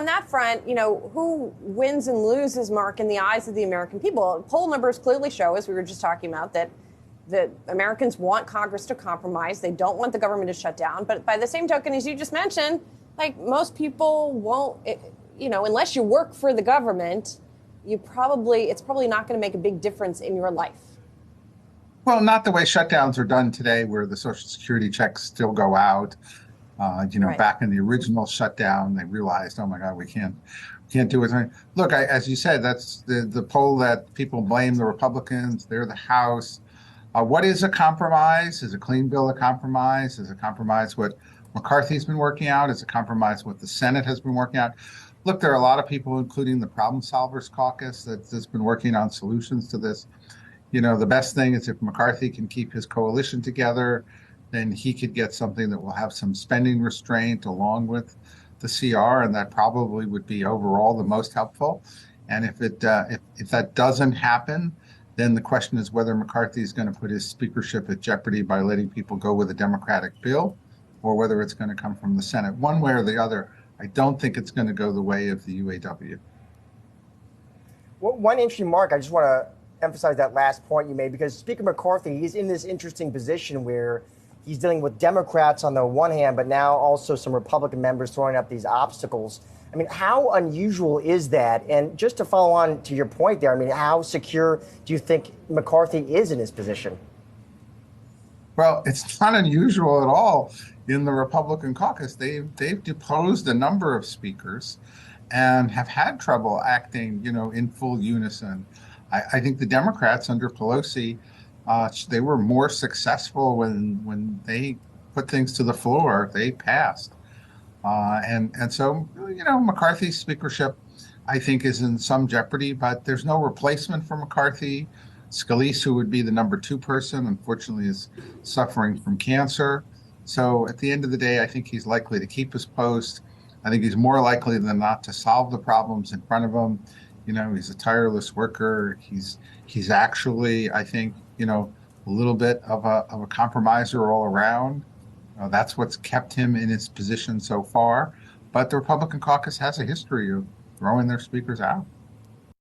on that front, who wins and loses, Mark, in the eyes of the American people? Poll numbers clearly show, as we were just talking about, that Americans want Congress to compromise. They don't want the government to shut down. But by the same token, as you just mentioned, like most people won't, unless you work for the government, it's probably not going to make a big difference in your life. Well, not the way shutdowns are done today, where the Social Security checks still go out. Right. Back in the original shutdown, they realized, oh my God, we can't do it. Look, as you said, that's the poll that people blame the Republicans. They're the House. What is a compromise? Is a clean bill a compromise? Is a compromise what McCarthy's been working out? Is a compromise what the Senate has been working out? Look, there are a lot of people, including the Problem Solvers Caucus, that's been working on solutions to this. The best thing is if McCarthy can keep his coalition together, then he could get something that will have some spending restraint along with the CR, and that probably would be overall the most helpful. And if that doesn't happen, then the question is whether McCarthy is going to put his speakership at jeopardy by letting people go with a Democratic bill, or whether it's going to come from the Senate. One way or the other, I don't think it's going to go the way of the UAW. Well, one interesting, Mark, I just want to emphasize that last point you made, because Speaker McCarthy, he's in this interesting position where he's dealing with Democrats on the one hand, but now also some Republican members throwing up these obstacles. I mean, how unusual is that? And just to follow on to your point there, I mean, how secure do you think McCarthy is in his position? Well, it's not unusual at all in the Republican caucus. They've deposed a number of speakers and have had trouble acting, in full unison. I think the Democrats under Pelosi, they were more successful when they put things to the floor. They passed. And so, McCarthy's speakership, I think, is in some jeopardy, but there's no replacement for McCarthy. Scalise, who would be the number 2 person, unfortunately is suffering from cancer. So at the end of the day, I think he's likely to keep his post. I think he's more likely than not to solve the problems in front of him. He's a tireless worker. He's actually, I think, a little bit of a compromiser all around. That's what's kept him in his position so far. But the Republican caucus has a history of throwing their speakers out.